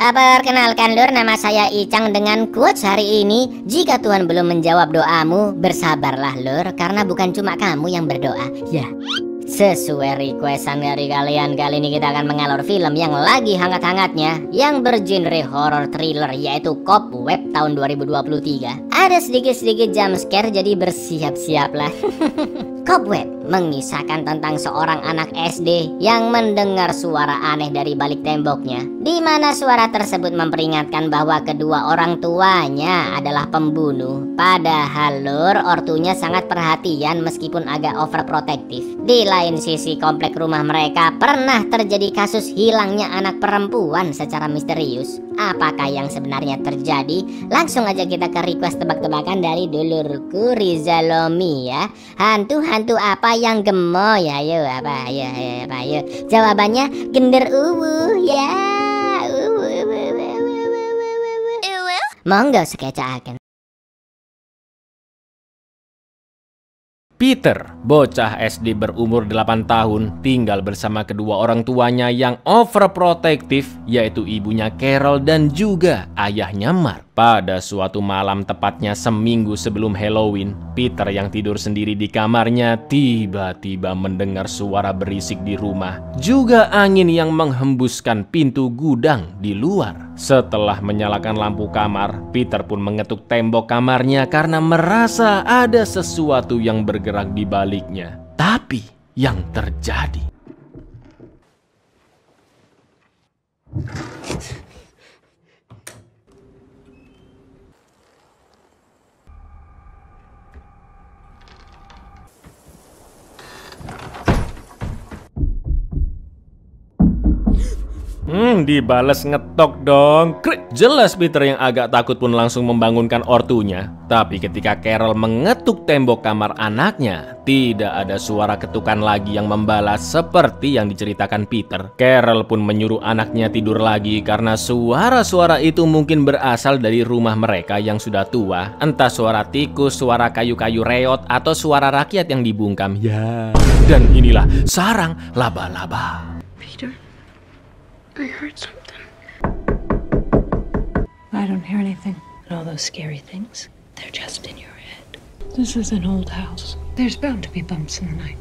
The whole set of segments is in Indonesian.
Perkenalkan lur, nama saya Icang dengan quotes hari ini. Jika Tuhan belum menjawab doamu, bersabarlah lur, karena bukan cuma kamu yang berdoa. Ya, sesuai requestan dari kalian, kali ini kita akan mengalur film yang lagi hangat-hangatnya, yang bergenre horror thriller, yaitu Cobweb tahun 2023. Ada sedikit-sedikit jump scare, jadi bersiap-siaplah. Cobweb mengisahkan tentang seorang anak SD yang mendengar suara aneh dari balik temboknya, di mana suara tersebut memperingatkan bahwa kedua orang tuanya adalah pembunuh. Padahal lur, ortunya sangat perhatian meskipun agak overprotective. Di lain sisi, komplek rumah mereka pernah terjadi kasus hilangnya anak perempuan secara misterius. Apakah yang sebenarnya terjadi? Langsung aja kita ke request tebak-tebakan dari dulurku Rizalomi ya. Hantu-hantu apa yang gemoy? Ayo apa? Ayo. Jawabannya gender ya. Monggo sekecaaken. Peter, bocah SD berumur 8 tahun, tinggal bersama kedua orang tuanya yang overprotective, yaitu ibunya Carol dan juga ayahnya Mark. Pada suatu malam, tepatnya seminggu sebelum Halloween, Peter yang tidur sendiri di kamarnya tiba-tiba mendengar suara berisik di rumah, juga angin yang menghembuskan pintu gudang di luar. Setelah menyalakan lampu kamar, Peter pun mengetuk tembok kamarnya karena merasa ada sesuatu yang bergerak di baliknya. Tapi yang terjadi, dibales ngetok dong. Krik. Jelas Peter yang agak takut pun langsung membangunkan ortunya. Tapi ketika Carol mengetuk tembok kamar anaknya, tidak ada suara ketukan lagi yang membalas seperti yang diceritakan Peter. Carol pun menyuruh anaknya tidur lagi karena suara-suara itu mungkin berasal dari rumah mereka yang sudah tua. Entah suara tikus, suara kayu-kayu reot, atau suara rakyat yang dibungkam. Ya. Dan inilah sarang laba-laba. Peter, I heard something. I don't hear anything. And all those scary things, they're just in your head. This is an old house. There's bound to be bumps in the night.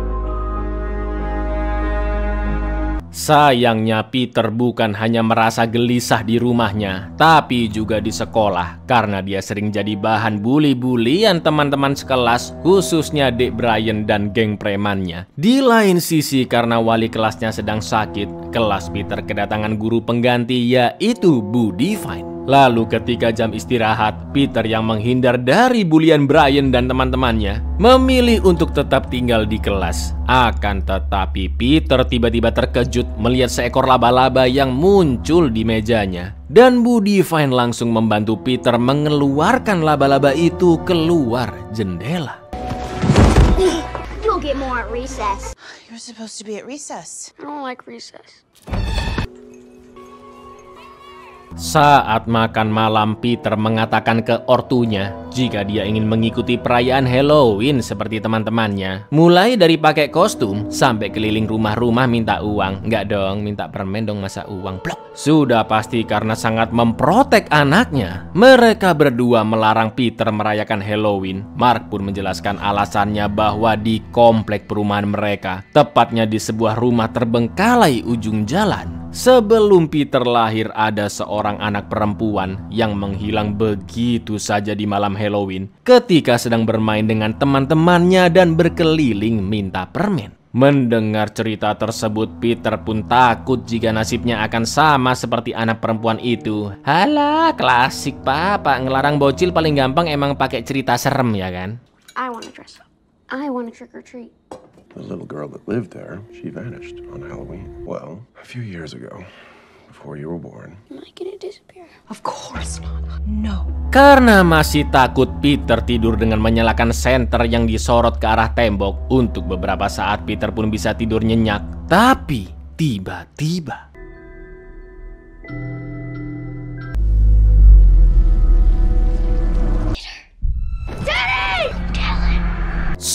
Sayangnya Peter bukan hanya merasa gelisah di rumahnya, tapi juga di sekolah karena dia sering jadi bahan bully-bulian teman-teman sekelas, khususnya Dek Brian dan geng premannya. Di lain sisi, karena wali kelasnya sedang sakit, kelas Peter kedatangan guru pengganti, yaitu Bu Divine. Lalu ketika jam istirahat, Peter yang menghindar dari bulian Brian dan teman-temannya memilih untuk tetap tinggal di kelas. Akan tetapi Peter tiba-tiba terkejut melihat seekor laba-laba yang muncul di mejanya. Dan Bu Divine langsung membantu Peter mengeluarkan laba-laba itu keluar jendela. You'll get more at recess. You're supposed to be at recess. I don't like recess. Saat makan malam, Peter mengatakan ke ortunya jika dia ingin mengikuti perayaan Halloween seperti teman-temannya. Mulai dari pakai kostum sampai keliling rumah-rumah minta uang. Enggak dong, minta permen dong, masa uang. Blok. Sudah pasti karena sangat memprotek anaknya, mereka berdua melarang Peter merayakan Halloween. Mark pun menjelaskan alasannya bahwa di komplek perumahan mereka, tepatnya di sebuah rumah terbengkalai ujung jalan, sebelum Peter lahir ada seorang anak perempuan yang menghilang begitu saja di malam Halloween ketika sedang bermain dengan teman-temannya dan berkeliling minta permen. Mendengar cerita tersebut, Peter pun takut jika nasibnya akan sama seperti anak perempuan itu. Halah, klasik papa, ngelarang bocil paling gampang emang pakai cerita serem ya kan? I want to dress up. I want to trick or treat. The little girl that lived there, she vanished on Halloween. Well, a few years ago, before you were born. Am I gonna disappear? Of course not. No. Karena masih takut, Peter tidur dengan menyalakan senter yang disorot ke arah tembok. Untuk beberapa saat Peter pun bisa tidur nyenyak. Tapi tiba-tiba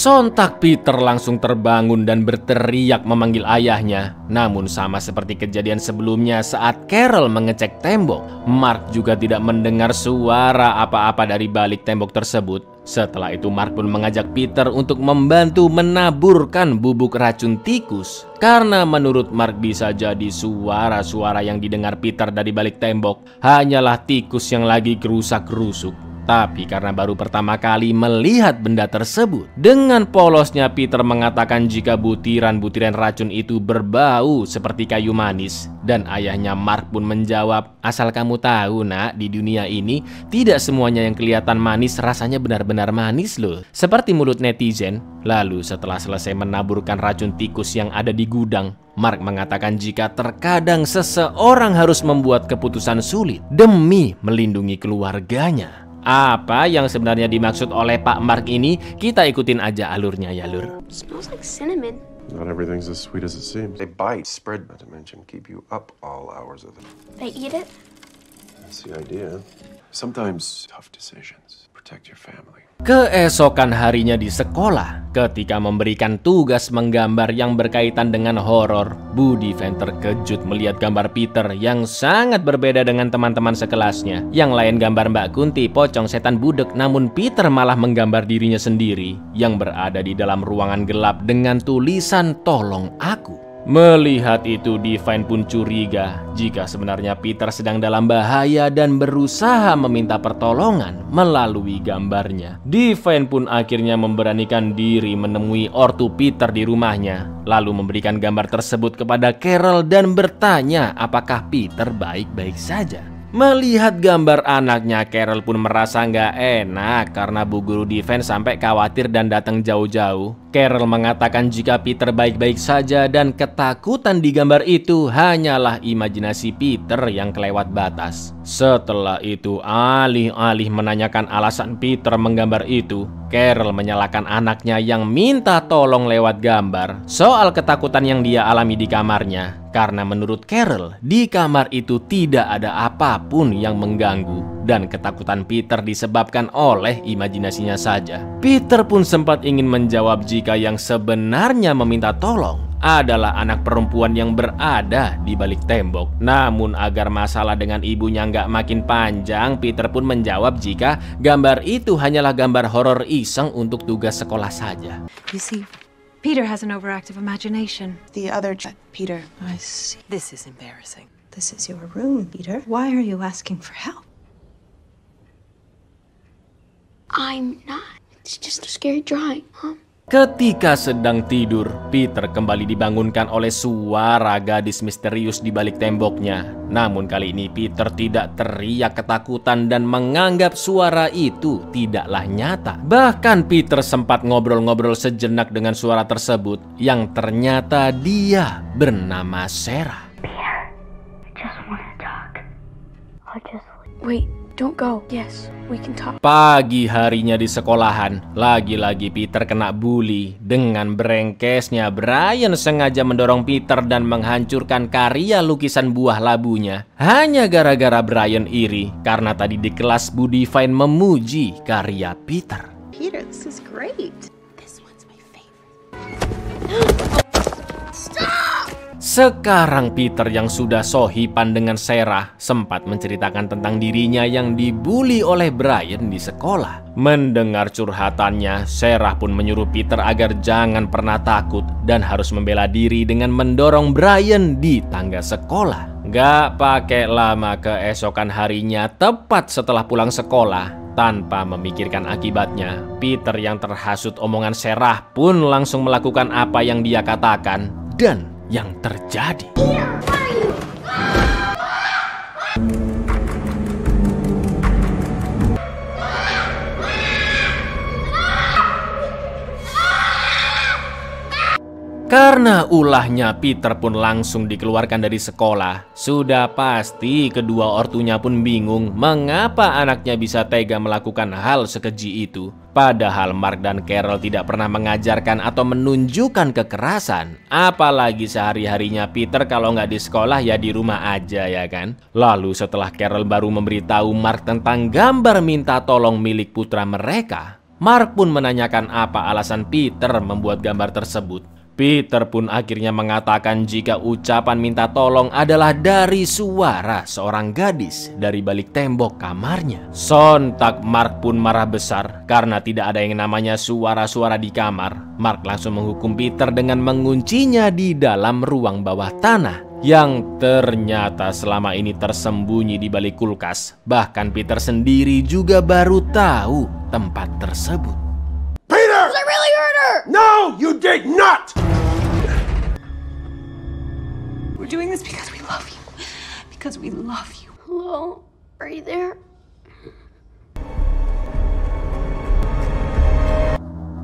Sontak Peter langsung terbangun dan berteriak memanggil ayahnya. Namun sama seperti kejadian sebelumnya saat Carol mengecek tembok, Mark juga tidak mendengar suara apa-apa dari balik tembok tersebut. Setelah itu Mark pun mengajak Peter untuk membantu menaburkan bubuk racun tikus. Karena menurut Mark bisa jadi suara-suara yang didengar Peter dari balik tembok hanyalah tikus yang lagi gerusak-gerusuk. Tapi karena baru pertama kali melihat benda tersebut, dengan polosnya Peter mengatakan jika butiran-butiran racun itu berbau seperti kayu manis. Dan ayahnya Mark pun menjawab, asal kamu tahu nak, di dunia ini tidak semuanya yang kelihatan manis rasanya benar-benar manis loh. Seperti mulut netizen. Lalu setelah selesai menaburkan racun tikus yang ada di gudang, Mark mengatakan jika terkadang seseorang harus membuat keputusan sulit demi melindungi keluarganya. Apa yang sebenarnya dimaksud oleh Pak Mark ini, kita ikutin aja alurnya ya lur. Smells like cinnamon. Not everything's as sweet as it seems. They bite, spread, not to mention keep you up all hours of the night. They eat it? That's the idea. Sometimes tough decisions. Protect your family. Keesokan harinya di sekolah, ketika memberikan tugas menggambar yang berkaitan dengan horor, Budi Van terkejut melihat gambar Peter yang sangat berbeda dengan teman-teman sekelasnya. Yang lain gambar Mbak Kunti, pocong, setan budek, namun Peter malah menggambar dirinya sendiri yang berada di dalam ruangan gelap dengan tulisan "Tolong aku". Melihat itu, Divine pun curiga jika sebenarnya Peter sedang dalam bahaya dan berusaha meminta pertolongan melalui gambarnya. Divine pun akhirnya memberanikan diri menemui ortu Peter di rumahnya, lalu memberikan gambar tersebut kepada Carol dan bertanya apakah Peter baik-baik saja. Melihat gambar anaknya, Carol pun merasa nggak enak karena Bu Guru Divine sampai khawatir dan datang jauh-jauh. Carol mengatakan jika Peter baik-baik saja dan ketakutan di gambar itu hanyalah imajinasi Peter yang kelewat batas. Setelah itu, alih-alih menanyakan alasan Peter menggambar itu, Carol menyalahkan anaknya yang minta tolong lewat gambar soal ketakutan yang dia alami di kamarnya. Karena menurut Carol, di kamar itu tidak ada apapun yang mengganggu dan ketakutan Peter disebabkan oleh imajinasinya saja. Peter pun sempat ingin menjawab jika yang sebenarnya meminta tolong adalah anak perempuan yang berada di balik tembok. Namun agar masalah dengan ibunya nggak makin panjang, Peter pun menjawab jika gambar itu hanyalah gambar horor iseng untuk tugas sekolah saja. You see, Peter has an overactive imagination. The other Peter. I see. This is embarrassing. This is your room, Peter. Why are you asking for help? I'm not. It's just a scary drawing, Mom. Ketika sedang tidur, Peter kembali dibangunkan oleh suara gadis misterius di balik temboknya. Namun kali ini Peter tidak teriak ketakutan dan menganggap suara itu tidaklah nyata. Bahkan Peter sempat ngobrol-ngobrol sejenak dengan suara tersebut yang ternyata dia bernama Sarah. Wait, don't go. Yes, we can talk. Pagi harinya di sekolahan, lagi-lagi Peter kena bully. Dengan brengkesnya, Brian sengaja mendorong Peter dan menghancurkan karya lukisan buah labunya. Hanya gara-gara Brian iri, karena tadi di kelas Bu Divine memuji karya Peter. Peter, this is great. This one's my favorite. Sekarang Peter yang sudah sohipan dengan Sarah sempat menceritakan tentang dirinya yang dibully oleh Brian di sekolah. Mendengar curhatannya, Sarah pun menyuruh Peter agar jangan pernah takut dan harus membela diri dengan mendorong Brian di tangga sekolah. Gak pakai lama, keesokan harinya tepat setelah pulang sekolah, tanpa memikirkan akibatnya, Peter yang terhasut omongan Sarah pun langsung melakukan apa yang dia katakan dan yang terjadi. Karena ulahnya, Peter pun langsung dikeluarkan dari sekolah. Sudah pasti kedua ortunya pun bingung mengapa anaknya bisa tega melakukan hal sekeji itu. Padahal Mark dan Carol tidak pernah mengajarkan atau menunjukkan kekerasan. Apalagi sehari-harinya Peter kalau nggak di sekolah ya di rumah aja ya kan. Lalu setelah Carol baru memberitahu Mark tentang gambar minta tolong milik putra mereka, Mark pun menanyakan apa alasan Peter membuat gambar tersebut. Peter pun akhirnya mengatakan jika ucapan minta tolong adalah dari suara seorang gadis dari balik tembok kamarnya. Sontak Mark pun marah besar karena tidak ada yang namanya suara-suara di kamar. Mark langsung menghukum Peter dengan menguncinya di dalam ruang bawah tanah yang ternyata selama ini tersembunyi di balik kulkas. Bahkan Peter sendiri juga baru tahu tempat tersebut. Peter! I really hurt her! No, you did not! We're doing this because we love you. Because we love you. Hello? Are you there?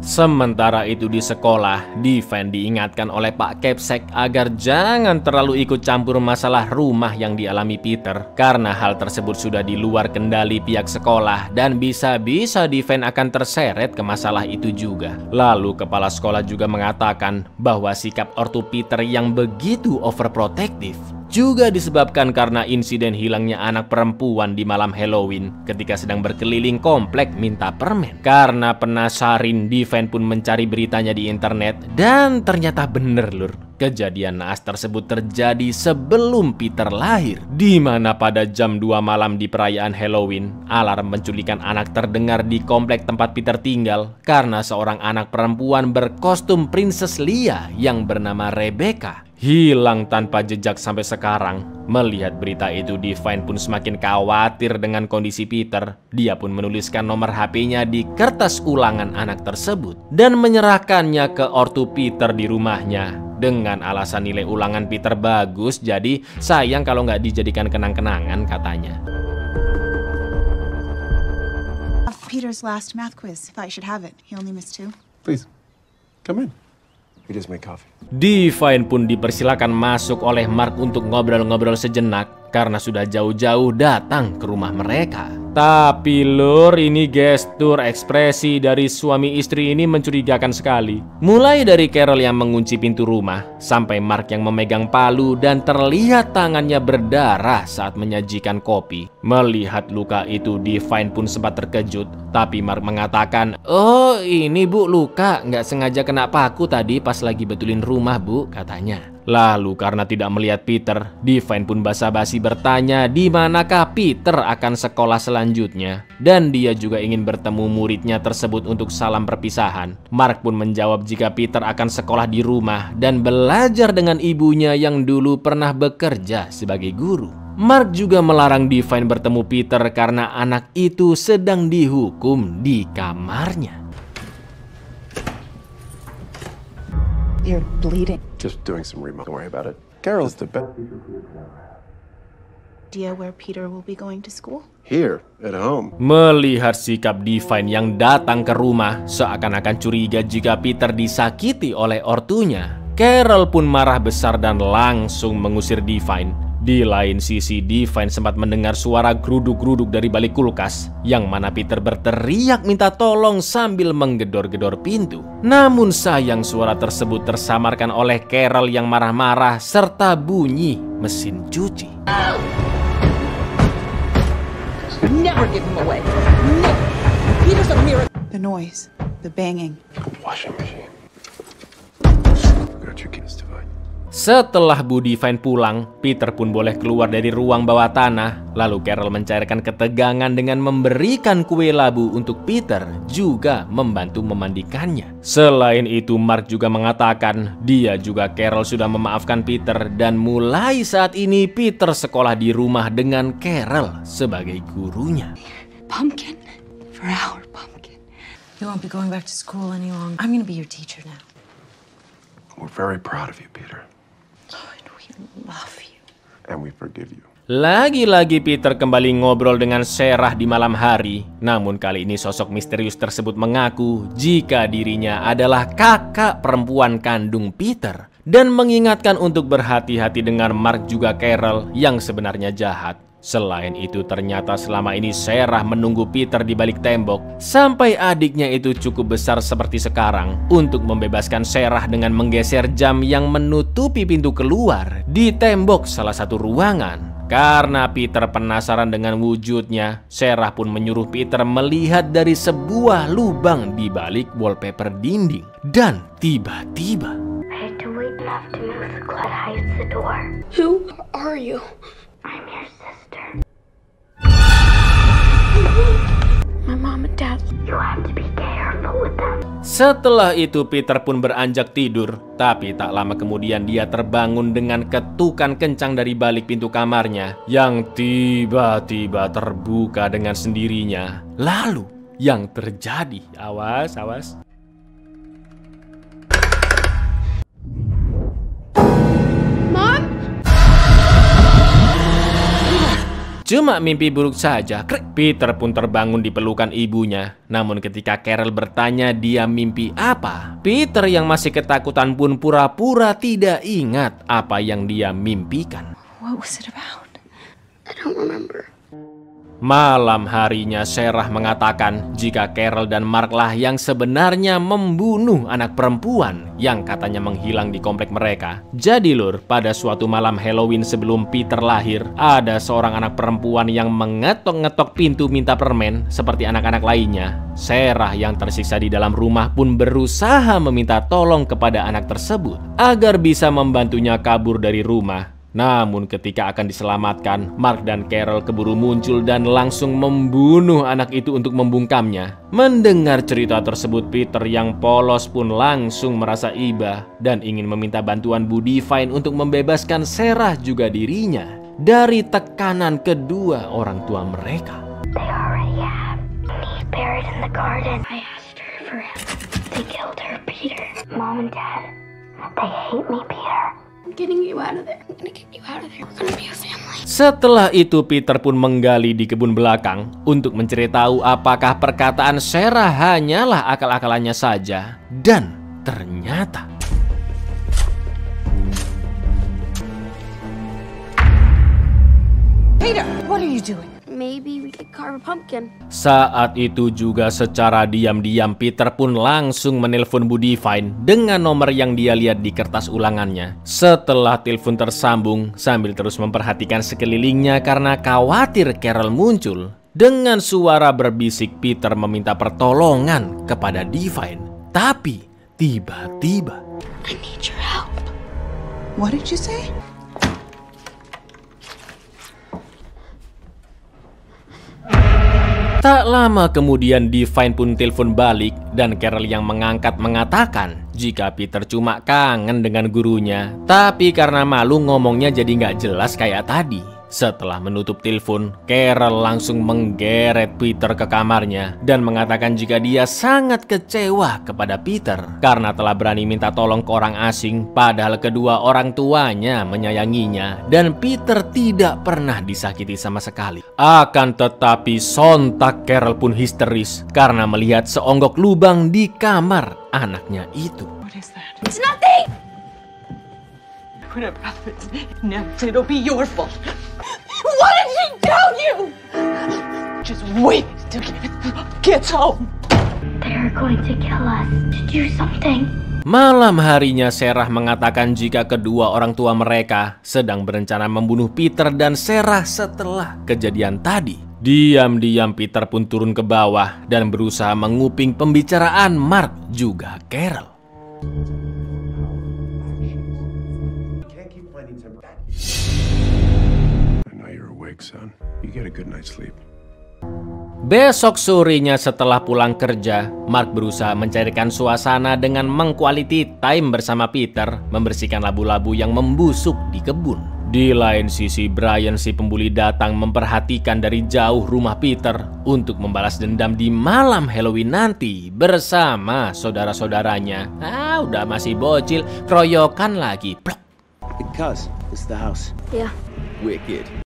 Sementara itu di sekolah, Devin diingatkan oleh Pak Kepsek agar jangan terlalu ikut campur masalah rumah yang dialami Peter, karena hal tersebut sudah di luar kendali pihak sekolah dan bisa-bisa Devin akan terseret ke masalah itu juga. Lalu kepala sekolah juga mengatakan bahwa sikap ortu Peter yang begitu overprotective juga disebabkan karena insiden hilangnya anak perempuan di malam Halloween ketika sedang berkeliling komplek minta permen. Karena penasaran, Devin pun mencari beritanya di internet dan ternyata bener lur. Kejadian naas tersebut terjadi sebelum Peter lahir, di mana pada jam 2 malam di perayaan Halloween, alarm penculikan anak terdengar di komplek tempat Peter tinggal karena seorang anak perempuan berkostum Princess Leia yang bernama Rebecca hilang tanpa jejak sampai sekarang. Melihat berita itu, Devin pun semakin khawatir dengan kondisi Peter. Dia pun menuliskan nomor HP-nya di kertas ulangan anak tersebut dan menyerahkannya ke ortu Peter di rumahnya dengan alasan nilai ulangan Peter bagus, jadi sayang kalau nggak dijadikan kenang-kenangan katanya. Peter's last math quiz. Thought you should have it. He only missed 2. Please, come in. We just make coffee. Devin pun dipersilakan masuk oleh Mark untuk ngobrol-ngobrol sejenak karena sudah jauh-jauh datang ke rumah mereka. Tapi lur, ini gestur ekspresi dari suami istri ini mencurigakan sekali. Mulai dari Carol yang mengunci pintu rumah, sampai Mark yang memegang palu dan terlihat tangannya berdarah saat menyajikan kopi. Melihat luka itu, Devin pun sempat terkejut. Tapi Mark mengatakan, "Oh ini bu, luka, nggak sengaja kena paku tadi pas lagi betulin rumah bu," katanya. Lalu karena tidak melihat Peter, Devin pun basa-basi bertanya di manakah Peter akan sekolah selanjutnya. Dan dia juga ingin bertemu muridnya tersebut untuk salam perpisahan. Mark pun menjawab jika Peter akan sekolah di rumah dan belajar dengan ibunya yang dulu pernah bekerja sebagai guru. Mark juga melarang Devin bertemu Peter karena anak itu sedang dihukum di kamarnya. You're bleeding. Just doing some remote. Don't worry about it. Carol's the best. Idea where Peter will be going to school? Here, at home. Melihat sikap Devin yang datang ke rumah seakan-akan curiga jika Peter disakiti oleh ortunya, Carol pun marah besar dan langsung mengusir Devin. Di lain sisi, Devin sempat mendengar suara geruduk-geruduk dari balik kulkas, yang mana Peter berteriak minta tolong sambil menggedor-gedor pintu. Namun sayang suara tersebut tersamarkan oleh Carol yang marah-marah serta bunyi mesin cuci. Never give him away. Never. Peter's a miracle. The noise, the banging. Washing machine. Got your kids to fight. Setelah Bu Devin pulang, Peter pun boleh keluar dari ruang bawah tanah. Lalu Carol mencairkan ketegangan dengan memberikan kue labu untuk Peter, juga membantu memandikannya. Selain itu, Mark juga mengatakan dia juga Carol sudah memaafkan Peter, dan mulai saat ini Peter sekolah di rumah dengan Carol sebagai gurunya. Pumpkin for our pumpkin. You won't be going back to school any longer. I'm going to be your teacher now. We're very proud of you, Peter. And we love you. And we forgive you. Lagi-lagi Peter kembali ngobrol dengan Sarah di malam hari. Namun kali ini sosok misterius tersebut mengaku jika dirinya adalah kakak perempuan kandung Peter, dan mengingatkan untuk berhati-hati dengan Mark juga Carol yang sebenarnya jahat. Selain itu, ternyata selama ini Sarah menunggu Peter di balik tembok sampai adiknya itu cukup besar seperti sekarang untuk membebaskan Sarah dengan menggeser jam yang menutupi pintu keluar di tembok salah satu ruangan. Karena Peter penasaran dengan wujudnya, Sarah pun menyuruh Peter melihat dari sebuah lubang di balik wallpaper dinding. Dan tiba-tiba I had to wait enough to move the cloud hides the door. Who are you? I'm your sister. My mom and dad. You have to be careful with them. Setelah itu Peter pun beranjak tidur, tapi tak lama kemudian dia terbangun dengan ketukan kencang dari balik pintu kamarnya yang tiba-tiba terbuka dengan sendirinya. Lalu yang terjadi, awas. Cuma mimpi buruk saja. Peter pun terbangun di pelukan ibunya. Namun ketika Carol bertanya dia mimpi apa, Peter yang masih ketakutan pun pura-pura tidak ingat apa yang dia mimpikan. What was it about? I don't remember. Malam harinya Sarah mengatakan jika Carol dan Mark lah yang sebenarnya membunuh anak perempuan yang katanya menghilang di komplek mereka. Jadi lur, pada suatu malam Halloween sebelum Peter lahir, ada seorang anak perempuan yang mengetok-ngetok pintu minta permen seperti anak-anak lainnya. Sarah yang tersiksa di dalam rumah pun berusaha meminta tolong kepada anak tersebut agar bisa membantunya kabur dari rumah. Namun ketika akan diselamatkan, Mark dan Carol keburu muncul dan langsung membunuh anak itu untuk membungkamnya. Mendengar cerita tersebut, Peter yang polos pun langsung merasa iba dan ingin meminta bantuan Bu Divine untuk membebaskan Sarah juga dirinya dari tekanan kedua orang tua mereka. They already have me buried in the garden. I asked her for him. They killed her, Peter. Mom and Dad, they hate me, Peter. I'm getting you out of there. I'm gonna get you out of there. We're gonna be a family. Setelah itu Peter pun menggali di kebun belakang untuk mencari tahu apakah perkataan Sarah hanyalah akal-akalannya saja. Dan ternyata Peter, what are you doing? Maybe we could carve a pumpkin. saat itu juga secara diam-diam Peter pun langsung menelpon Bu Divine dengan nomor yang dia lihat di kertas ulangannya. Setelah telepon tersambung, sambil terus memperhatikan sekelilingnya karena khawatir Carol muncul, dengan suara berbisik Peter meminta pertolongan kepada Divine. Tapi tiba-tiba I need your help. What did you say? tak lama kemudian Divine pun telepon balik dan Carol yang mengangkat mengatakan jika Peter cuma kangen dengan gurunya, tapi karena malu ngomongnya jadi nggak jelas kayak tadi. Setelah menutup telepon, Carol langsung menggeret Peter ke kamarnya dan mengatakan jika dia sangat kecewa kepada Peter karena telah berani minta tolong ke orang asing padahal kedua orang tuanya menyayanginya dan Peter tidak pernah disakiti sama sekali. Akan tetapi sontak Carol pun histeris karena melihat seonggok lubang di kamar anaknya itu. What is that? It's nothing! Whatever happens next, it'll be your fault. What did she tell you? Just wait till gets home. They're going to kill us to do something. Malam harinya Sarah mengatakan jika kedua orang tua mereka sedang berencana membunuh Peter dan Sarah setelah kejadian tadi. Diam-diam Peter pun turun ke bawah dan berusaha menguping pembicaraan Mark juga Carol. Son, you get a good night's sleep. Besok sorenya setelah pulang kerja, Mark berusaha mencairkan suasana dengan meng-quality time bersama Peter, membersihkan labu-labu yang membusuk di kebun. Di lain sisi, Brian si pembuli datang memperhatikan dari jauh rumah Peter untuk membalas dendam di malam Halloween nanti bersama saudara-saudaranya. Udah masih bocil, keroyokan lagi. Plok. Because it's the house. Yeah. Wicked.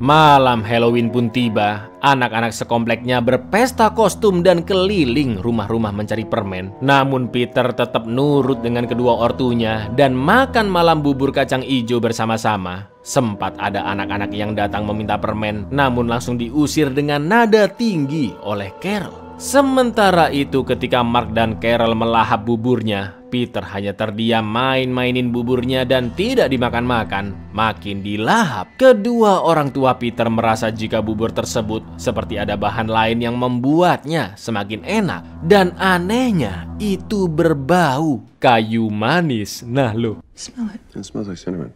Malam Halloween pun tiba, anak-anak sekompleknya berpesta kostum dan keliling rumah-rumah mencari permen. Namun Peter tetap nurut dengan kedua ortunya dan makan malam bubur kacang ijo bersama-sama. Sempat ada anak-anak yang datang meminta permen, namun langsung diusir dengan nada tinggi oleh Carol. Sementara itu ketika Mark dan Carol melahap buburnya, Peter hanya terdiam main-mainin buburnya dan tidak dimakan-makan. Makin dilahap, kedua orang tua Peter merasa jika bubur tersebut seperti ada bahan lain yang membuatnya semakin enak. Dan anehnya, itu berbau kayu manis. Nah lo, Smell it. It smells like cinnamon.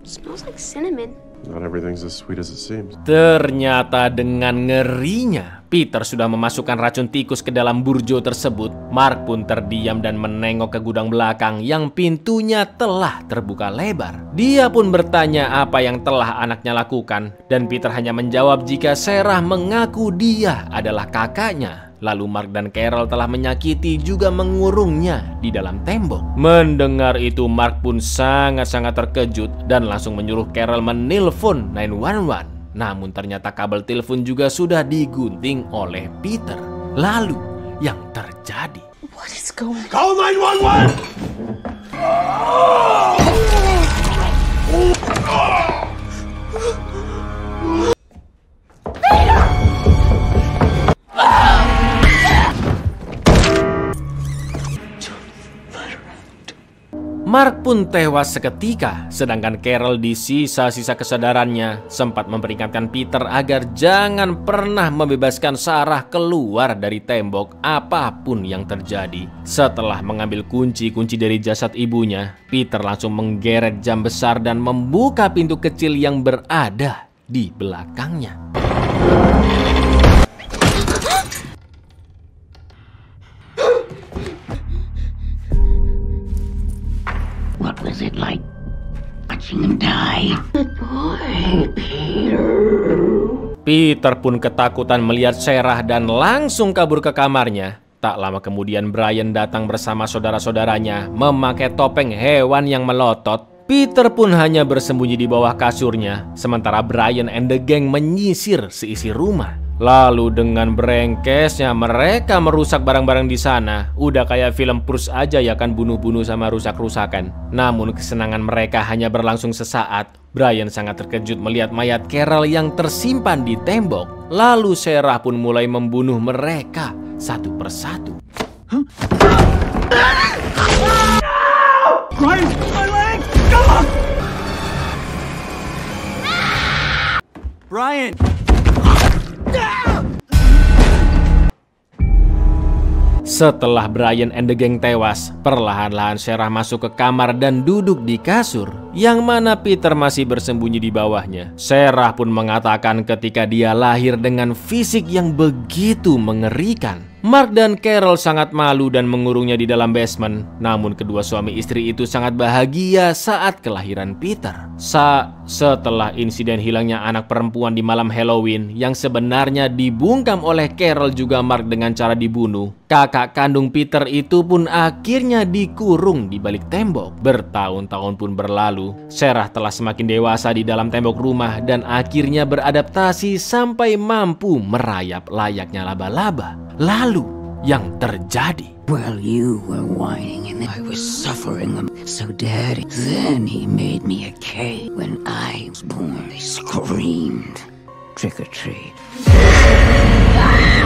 Smells like cinnamon. Not everything's as sweet as it seems. ternyata dengan ngerinya Peter sudah memasukkan racun tikus ke dalam burjo tersebut. Mark pun terdiam dan menengok ke gudang belakang yang pintunya telah terbuka lebar. Dia pun bertanya apa yang telah anaknya lakukan, dan Peter hanya menjawab jika Sarah mengaku dia adalah kakaknya. Lalu Mark dan Carol telah menyakiti juga mengurungnya di dalam tembok. Mendengar itu, Mark pun sangat-sangat terkejut dan langsung menyuruh Carol menelpon 911. Namun ternyata kabel telepon juga sudah digunting oleh Peter. Lalu yang terjadi, What is going on? Call 911! Mark pun tewas seketika, sedangkan Carol di sisa-sisa kesadarannya sempat memperingatkan Peter agar jangan pernah membebaskan Sarah keluar dari tembok apapun yang terjadi. Setelah mengambil kunci-kunci dari jasad ibunya, Peter langsung menggeret jam besar dan membuka pintu kecil yang berada di belakangnya. What was it like watching him die? Peter pun ketakutan melihat Sarah dan langsung kabur ke kamarnya. Tak lama kemudian Brian datang bersama saudara-saudaranya memakai topeng hewan yang melotot. Peter pun hanya bersembunyi di bawah kasurnya, sementara Brian and the gang menyisir seisi rumah. Lalu dengan brengkesnya mereka merusak barang-barang di sana. Udah kayak film Purs aja ya kan, bunuh-bunuh sama rusak-rusakan. Namun kesenangan mereka hanya berlangsung sesaat. Brian sangat terkejut melihat mayat Carol yang tersimpan di tembok. Lalu Sarah pun mulai membunuh mereka satu persatu. Brian, my leg! Brian! Setelah Brian and the gang tewas, perlahan-lahan Sarah masuk ke kamar dan duduk di kasur, yang mana Peter masih bersembunyi di bawahnya. Sarah pun mengatakan ketika dia lahir dengan fisik yang begitu mengerikan. Mark dan Carol sangat malu dan mengurungnya di dalam basement. Namun kedua suami istri itu sangat bahagia saat kelahiran Peter. Setelah insiden hilangnya anak perempuan di malam Halloween yang sebenarnya dibungkam oleh Carol juga Mark dengan cara dibunuh, kakak kandung Peter itu pun akhirnya dikurung di balik tembok. Bertahun-tahun pun berlalu, Sarah telah semakin dewasa di dalam tembok rumah dan akhirnya beradaptasi sampai mampu merayap layaknya laba-laba. Lalu yang terjadi, Well, you were whining and I was suffering so Daddy. Then he made me a cake. When I was born, they screamed, trick or treat.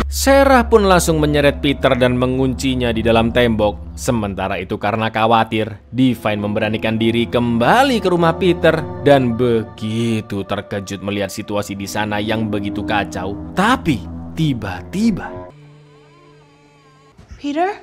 Sarah pun langsung menyeret Peter dan menguncinya di dalam tembok. Sementara itu karena khawatir, Divine memberanikan diri kembali ke rumah Peter dan begitu terkejut melihat situasi di sana yang begitu kacau. Tapi tiba-tiba, Peter?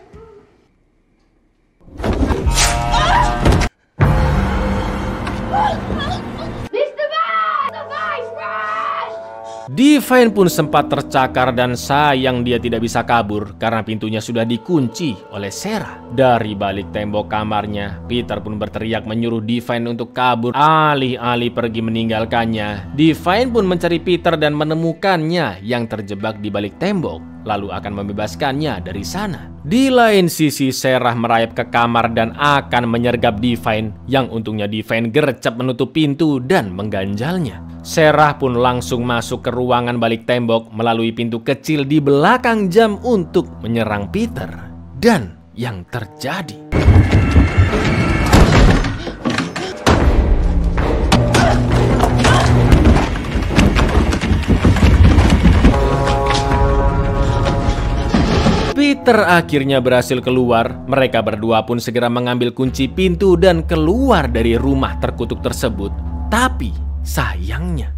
Divine pun sempat tercakar dan sayang dia tidak bisa kabur karena pintunya sudah dikunci oleh Sarah. Dari balik tembok kamarnya, Peter pun berteriak menyuruh Divine untuk kabur. Alih-alih pergi meninggalkannya, Divine pun mencari Peter dan menemukannya yang terjebak di balik tembok, lalu akan membebaskannya dari sana. Di lain sisi, Sarah merayap ke kamar dan akan menyergap Divine, yang untungnya Divine gercep menutup pintu dan mengganjalnya. Sarah pun langsung masuk ke ruangan balik tembok melalui pintu kecil di belakang jam untuk menyerang Peter. Dan yang terjadi, Peter akhirnya berhasil keluar. Mereka berdua pun segera mengambil kunci pintu dan keluar dari rumah terkutuk tersebut. Tapi sayangnya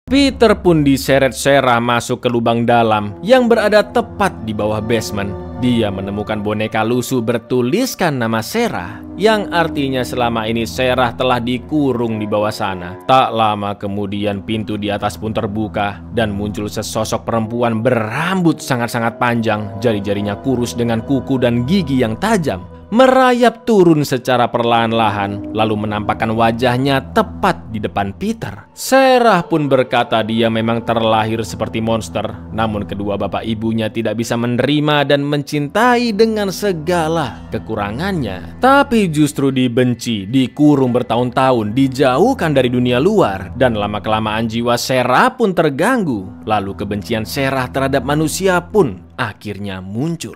Peter pun diseret Sarah masuk ke lubang dalam yang berada tepat di bawah basement. Dia menemukan boneka lusuh bertuliskan nama Sarah, yang artinya selama ini Sarah telah dikurung di bawah sana. Tak lama kemudian pintu di atas pun terbuka dan muncul sesosok perempuan berambut sangat-sangat panjang, jari-jarinya kurus dengan kuku dan gigi yang tajam, merayap turun secara perlahan-lahan, lalu menampakkan wajahnya tepat di depan Peter. Sarah pun berkata dia memang terlahir seperti monster, namun kedua bapak ibunya tidak bisa menerima dan mencintai dengan segala kekurangannya. Tapi justru dibenci, dikurung bertahun-tahun, dijauhkan dari dunia luar, dan lama-kelamaan jiwa Sarah pun terganggu. Lalu kebencian Sarah terhadap manusia pun akhirnya muncul.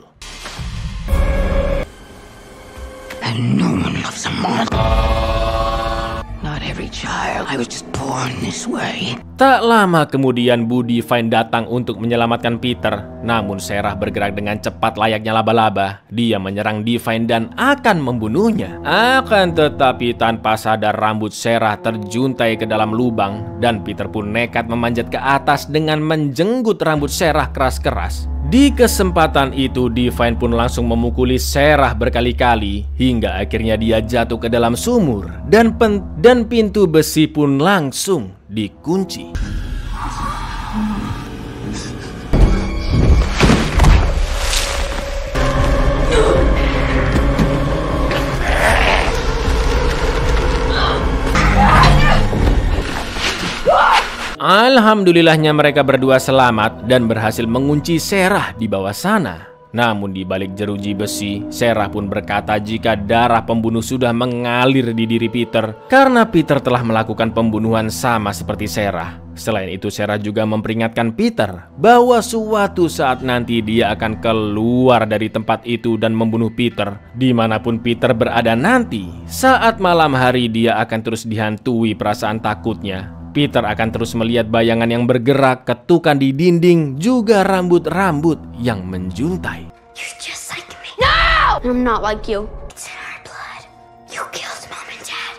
And no one loves a monster. Not every child. I was just born this way. Tak lama kemudian Bu Divine datang untuk menyelamatkan Peter. Namun Sarah bergerak dengan cepat layaknya laba-laba. Dia menyerang Divine dan akan membunuhnya. Akan tetapi tanpa sadar rambut Sarah terjuntai ke dalam lubang, dan Peter pun nekat memanjat ke atas dengan menjenggut rambut Sarah keras-keras. Di kesempatan itu Divine pun langsung memukuli Sarah berkali-kali hingga akhirnya dia jatuh ke dalam sumur, dan pintu besi pun langsung dikunci. Alhamdulillahnya mereka berdua selamat dan berhasil mengunci Sarah di bawah sana. Namun di balik jeruji besi, Sarah pun berkata jika darah pembunuh sudah mengalir di diri Peter karena Peter telah melakukan pembunuhan sama seperti Sarah. Selain itu, Sarah juga memperingatkan Peter bahwa suatu saat nanti dia akan keluar dari tempat itu dan membunuh Peter. Dimanapun Peter berada nanti, saat malam hari dia akan terus dihantui perasaan takutnya. Peter akan terus melihat bayangan yang bergerak, ketukan di dinding, juga rambut-rambut yang menjuntai. You're just like me. No! I'm not like you. It's in our blood. You killed Mom and Dad.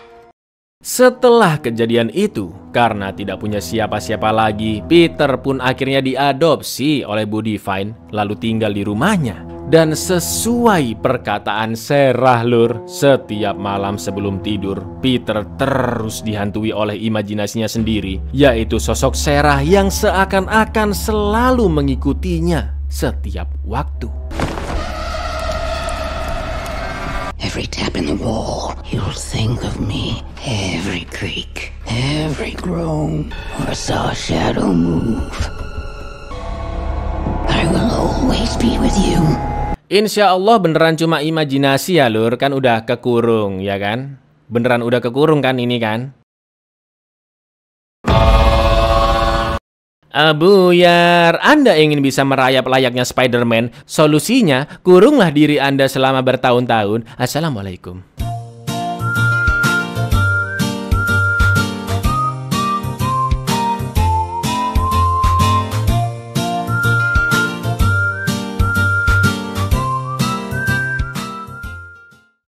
Setelah kejadian itu, karena tidak punya siapa-siapa lagi, Peter pun akhirnya diadopsi oleh Bu Divine, lalu tinggal di rumahnya. Dan sesuai perkataan Sarah Lur, setiap malam sebelum tidur, Peter terus dihantui oleh imajinasinya sendiri, yaitu sosok Sarah yang seakan-akan selalu mengikutinya setiap waktu. Every tap in the wall, you'll think of me. Every creak, every groan, or saw a shadow move. I will always be with you. Insya Allah beneran cuma imajinasi ya Lur, kan udah kekurung ya kan? Beneran udah kekurung kan ini kan? Buyar, Anda ingin bisa merayap layaknya Spider-Man? Solusinya, kurunglah diri Anda selama bertahun-tahun. Assalamualaikum.